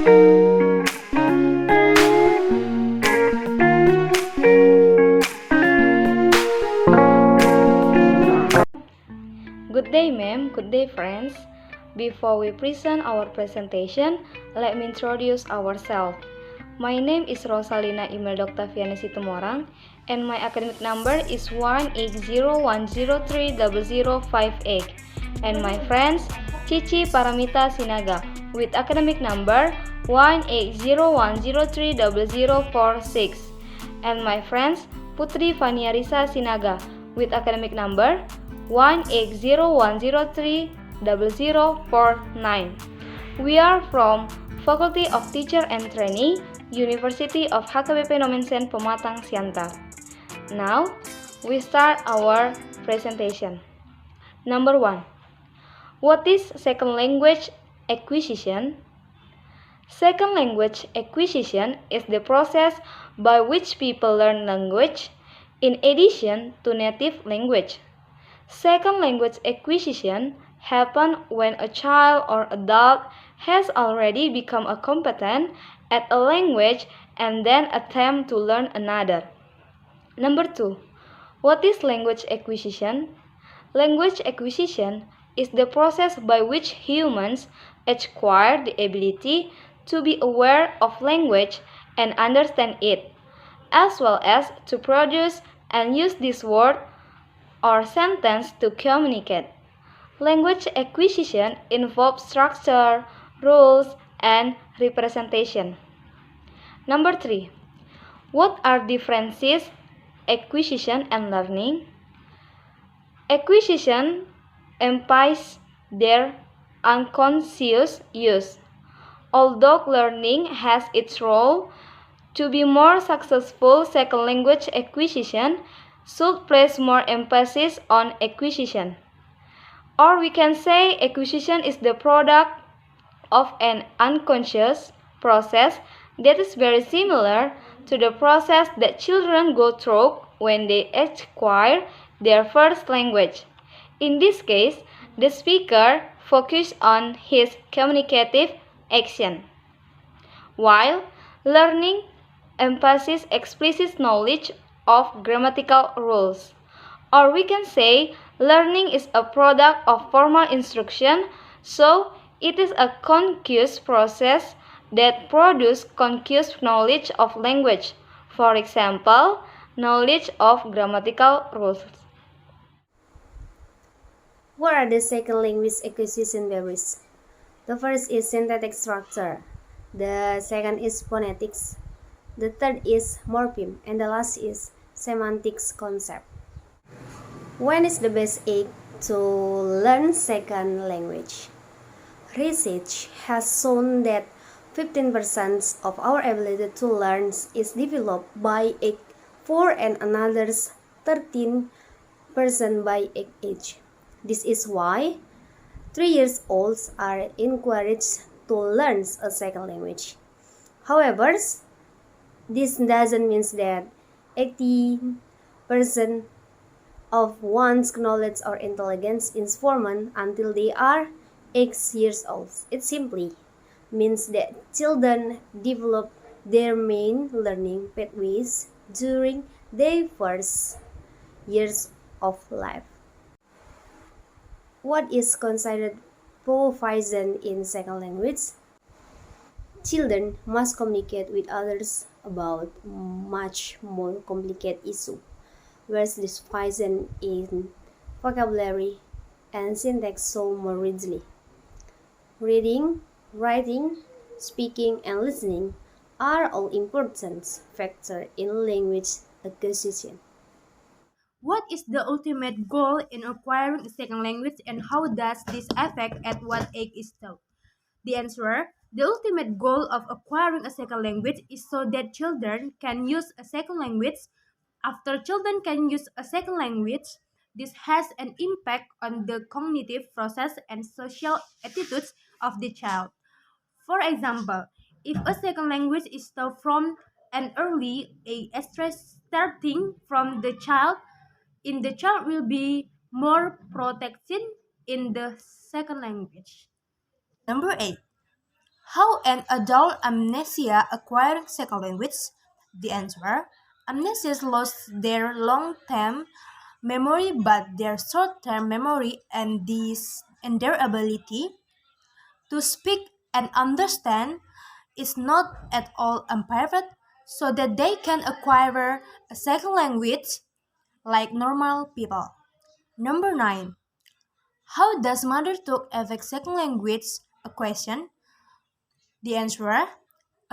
Good day, ma'am. Good day, friends. Before we present our presentation, let me introduce ourselves. My name is Rosalina Imelda Octaviana Situmorang, and my academic number is 18010300058. And my friends, Cici, Paramitha, Sinaga, with academic number 18010300046. And my friends, Putri, Vaniarisa, Sinaga, with academic number 18010300049. We are from Faculty of Teacher and Trainee, University of HKBP Nomensen Pematang Siantar. Now, we start our presentation. Number 1. What is second language acquisition? Second language acquisition is the process by which people learn language in addition to native language. Second language acquisition happens when a child or adult has already become a competent at a language and then attempt to learn another. Number 2. What is language acquisition? Language acquisition is the process by which humans acquire the ability to be aware of language and understand it, as well as to produce and use this word or sentence to communicate. Language acquisition involves structure, rules, and representation. Number 3. What are differences acquisition and learning? Acquisition implies their unconscious use, although learning has its role. To be more successful, second language acquisition should place more emphasis on acquisition. Or we can say acquisition is the product of an unconscious process that is very similar to the process that children go through when they acquire their first language. In this case, the speaker focuses on his communicative action, while learning emphasizes explicit knowledge of grammatical rules. Or we can say learning is a product of formal instruction, so it is a conscious process that produces conscious knowledge of language. For example, knowledge of grammatical rules. What are the second language acquisition barriers? The first is syntactic structure. The second is phonetics. The third is morpheme. And the last is semantics concept. When is the best age to learn second language? Research has shown that 15% of our ability to learn is developed by age 4 and another 13% by age. This is why 3-year-olds are encouraged to learn a second language. However, this doesn't mean that 80% of one's knowledge or intelligence is formed until they are 8 years old. It simply means that children develop their main learning pathways during their first years of life. What is considered proficient in second language? Children must communicate with others about much more complicated issues, whereas proficient in vocabulary and syntax so more readily. Reading, writing, speaking, and listening are all important factors in language acquisition. What is the ultimate goal in acquiring a second language, and how does this affect at what age is taught? The answer: the ultimate goal of acquiring a second language is so that children can use a second language. After children can use a second language, this has an impact on the cognitive process and social attitudes of the child. For example, if a second language is taught from an early age, starting from the child will be more protected in the second language. Number 8. How an adult amnesia acquiring second language? The answer: amnesias lost their long-term memory, but their short-term memory and their ability to speak and understand is not at all impaired, so that they can acquire a second language like normal people. Number 9. How does mother tongue affect second language acquisition? The answer: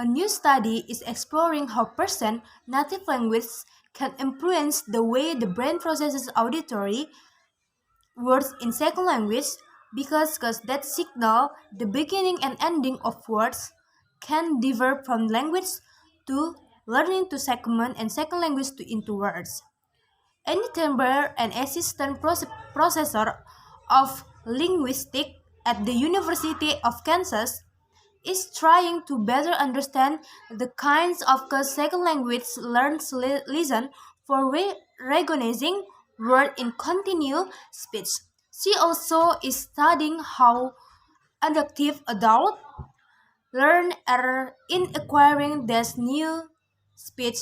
a new study is exploring how person native language can influence the way the brain processes auditory words in second language because that signal the beginning and ending of words can differ from language to learning to segment and second language to into words. Anita, an assistant professor of linguistics at the University of Kansas, is trying to better understand the kinds of second language learned listen for recognizing word in continuous speech. She also is studying how adaptive adults learn are in acquiring these new speech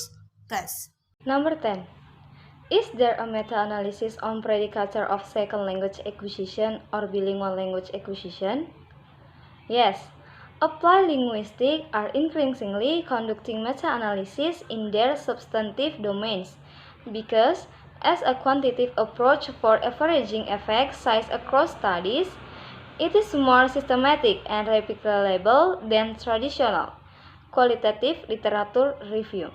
tests. Number 10. Is there a meta-analysis on predicator of second language acquisition or bilingual language acquisition? Yes, applied linguistics are increasingly conducting meta-analysis in their substantive domains because, as a quantitative approach for averaging effect size across studies, it is more systematic and replicable than traditional qualitative literature review.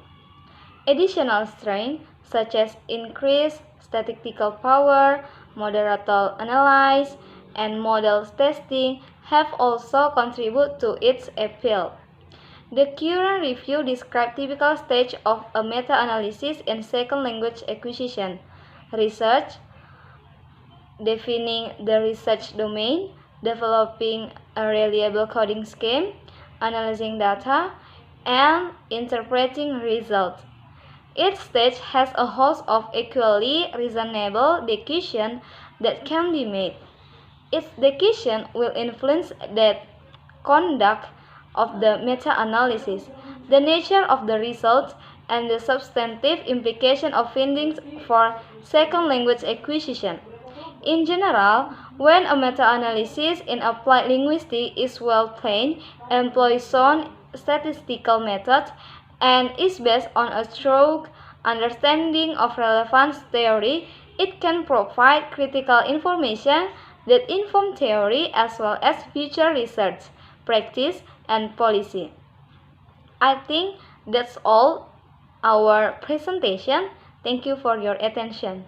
Additional strengths such as increased statistical power, moderator analysis, and model testing have also contributed to its appeal. The current review describes typical stage of a meta-analysis in second language acquisition: research, defining the research domain, developing a reliable coding scheme, analyzing data, and interpreting results. Each stage has a host of equally reasonable decisions that can be made. Its decision will influence the conduct of the meta-analysis, the nature of the results, and the substantive implication of findings for second language acquisition. In general, when a meta-analysis in applied linguistics is well planned, employs sound statistical methods, and is based on a thorough understanding of relevance theory, it can provide critical information that inform theory as well as future research, practice, and policy. I think that's all our presentation. Thank you for your attention.